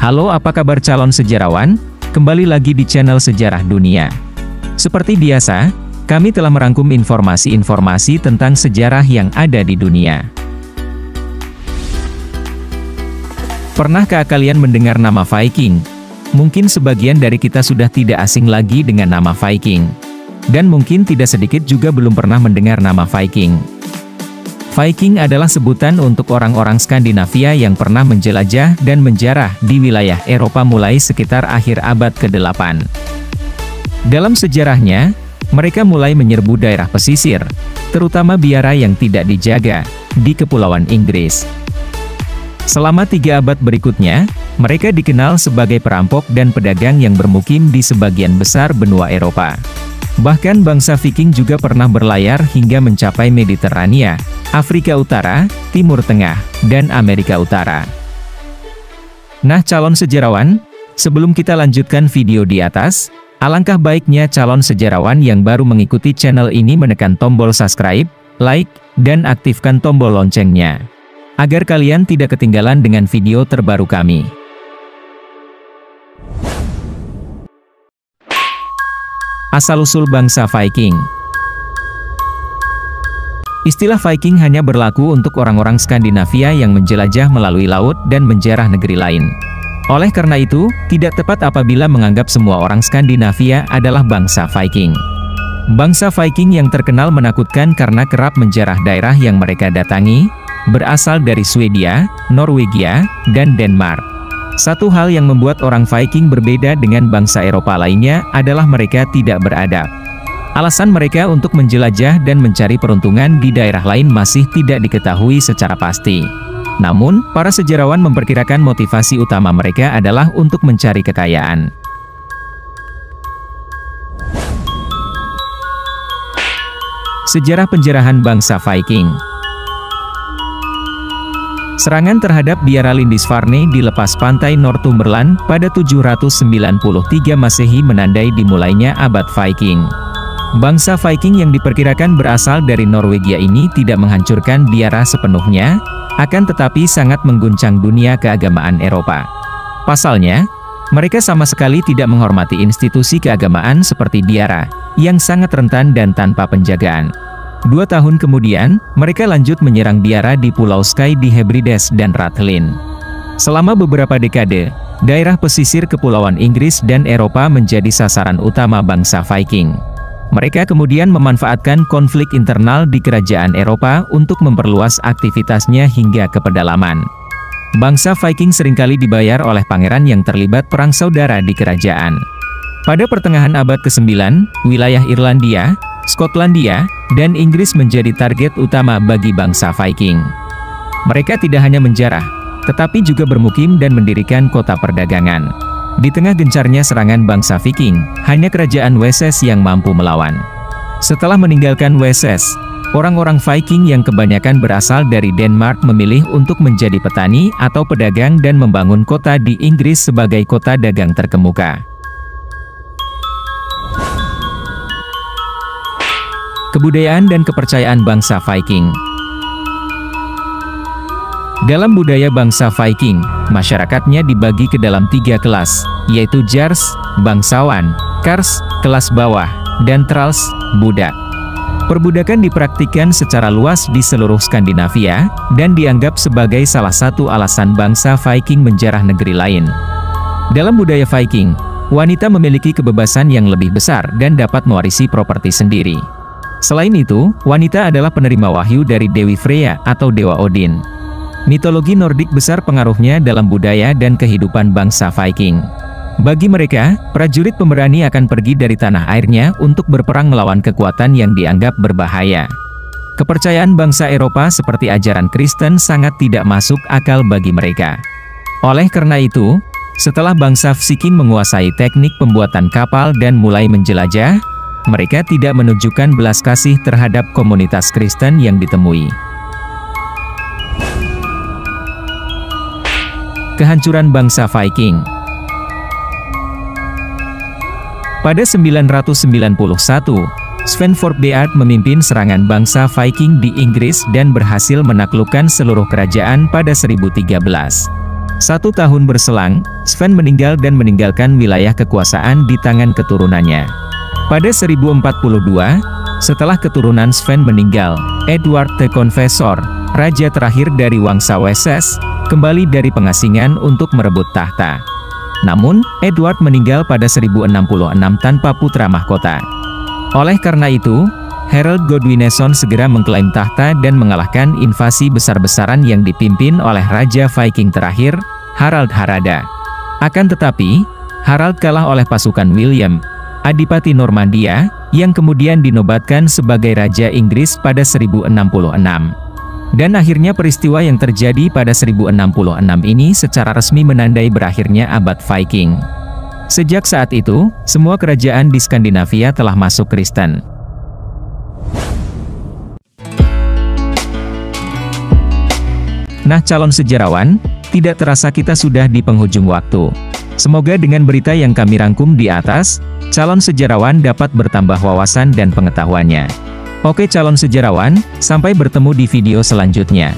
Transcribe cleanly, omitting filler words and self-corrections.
Halo, apa kabar calon sejarawan? Kembali lagi di channel Sejarah Dunia. Seperti biasa, kami telah merangkum informasi-informasi tentang sejarah yang ada di dunia. Pernahkah kalian mendengar nama Viking? Mungkin sebagian dari kita sudah tidak asing lagi dengan nama Viking. Dan mungkin tidak sedikit juga belum pernah mendengar nama Viking. Viking adalah sebutan untuk orang-orang Skandinavia yang pernah menjelajah dan menjarah di wilayah Eropa mulai sekitar akhir abad ke-8. Dalam sejarahnya, mereka mulai menyerbu daerah pesisir, terutama biara yang tidak dijaga, di Kepulauan Inggris. Selama 3 abad berikutnya, mereka dikenal sebagai perampok dan pedagang yang bermukim di sebagian besar benua Eropa. Bahkan bangsa Viking juga pernah berlayar hingga mencapai Mediterania, Afrika Utara, Timur Tengah, dan Amerika Utara. Nah calon sejarawan, sebelum kita lanjutkan video di atas, alangkah baiknya calon sejarawan yang baru mengikuti channel ini menekan tombol subscribe, like, dan aktifkan tombol loncengnya, agar kalian tidak ketinggalan dengan video terbaru kami. Asal-usul bangsa Viking. Istilah Viking hanya berlaku untuk orang-orang Skandinavia yang menjelajah melalui laut dan menjarah negeri lain. Oleh karena itu, tidak tepat apabila menganggap semua orang Skandinavia adalah bangsa Viking. Bangsa Viking yang terkenal menakutkan karena kerap menjarah daerah yang mereka datangi, berasal dari Swedia, Norwegia, dan Denmark. Satu hal yang membuat orang Viking berbeda dengan bangsa Eropa lainnya adalah mereka tidak beradab. Alasan mereka untuk menjelajah dan mencari peruntungan di daerah lain masih tidak diketahui secara pasti. Namun, para sejarawan memperkirakan motivasi utama mereka adalah untuk mencari kekayaan. Sejarah penjarahan bangsa Viking. Serangan terhadap biara Lindisfarne di lepas pantai Northumberland pada 793 Masehi menandai dimulainya abad Viking. Bangsa Viking yang diperkirakan berasal dari Norwegia ini tidak menghancurkan biara sepenuhnya, akan tetapi sangat mengguncang dunia keagamaan Eropa. Pasalnya, mereka sama sekali tidak menghormati institusi keagamaan seperti biara, yang sangat rentan dan tanpa penjagaan. 2 tahun kemudian, mereka lanjut menyerang biara di Pulau Skye di Hebrides dan Rathlin. Selama beberapa dekade, daerah pesisir Kepulauan Inggris dan Eropa menjadi sasaran utama bangsa Viking. Mereka kemudian memanfaatkan konflik internal di kerajaan Eropa untuk memperluas aktivitasnya hingga ke pedalaman. Bangsa Viking seringkali dibayar oleh pangeran yang terlibat perang saudara di kerajaan. Pada pertengahan abad ke-9, wilayah Irlandia, Skotlandia, dan Inggris menjadi target utama bagi bangsa Viking. Mereka tidak hanya menjarah, tetapi juga bermukim dan mendirikan kota perdagangan. Di tengah gencarnya serangan bangsa Viking, hanya kerajaan Wessex yang mampu melawan. Setelah meninggalkan Wessex, orang-orang Viking yang kebanyakan berasal dari Denmark memilih untuk menjadi petani atau pedagang dan membangun kota di Inggris sebagai kota dagang terkemuka. Kebudayaan dan kepercayaan bangsa Viking. Dalam budaya bangsa Viking, masyarakatnya dibagi ke dalam 3 kelas, yaitu Jarls, bangsawan, Karls, kelas bawah, dan Thralls, budak. Perbudakan dipraktikkan secara luas di seluruh Skandinavia, dan dianggap sebagai salah satu alasan bangsa Viking menjarah negeri lain. Dalam budaya Viking, wanita memiliki kebebasan yang lebih besar dan dapat mewarisi properti sendiri. Selain itu, wanita adalah penerima wahyu dari Dewi Freya atau Dewa Odin. Mitologi Nordik besar pengaruhnya dalam budaya dan kehidupan bangsa Viking. Bagi mereka, prajurit pemberani akan pergi dari tanah airnya untuk berperang melawan kekuatan yang dianggap berbahaya. Kepercayaan bangsa Eropa seperti ajaran Kristen sangat tidak masuk akal bagi mereka. Oleh karena itu, setelah bangsa Viking menguasai teknik pembuatan kapal dan mulai menjelajah, mereka tidak menunjukkan belas kasih terhadap komunitas Kristen yang ditemui. Kehancuran bangsa Viking. Pada 991, Sven Forkbeard memimpin serangan bangsa Viking di Inggris dan berhasil menaklukkan seluruh kerajaan pada 1013. 1 tahun berselang, Sven meninggal dan meninggalkan wilayah kekuasaan di tangan keturunannya. Pada 1042, setelah keturunan Sven meninggal, Edward the Confessor, raja terakhir dari Wangsa Wessex, kembali dari pengasingan untuk merebut tahta. Namun, Edward meninggal pada 1066 tanpa putra mahkota. Oleh karena itu, Harold Godwinson segera mengklaim tahta dan mengalahkan invasi besar-besaran yang dipimpin oleh Raja Viking terakhir, Harald Harada. Akan tetapi, Harald kalah oleh pasukan William, Adipati Normandia, yang kemudian dinobatkan sebagai Raja Inggris pada 1066. Dan akhirnya peristiwa yang terjadi pada 1066 ini secara resmi menandai berakhirnya abad Viking. Sejak saat itu, semua kerajaan di Skandinavia telah masuk Kristen. Nah calon sejarawan, tidak terasa kita sudah di penghujung waktu. Semoga dengan berita yang kami rangkum di atas, calon sejarawan dapat bertambah wawasan dan pengetahuannya. Oke calon sejarawan, sampai bertemu di video selanjutnya.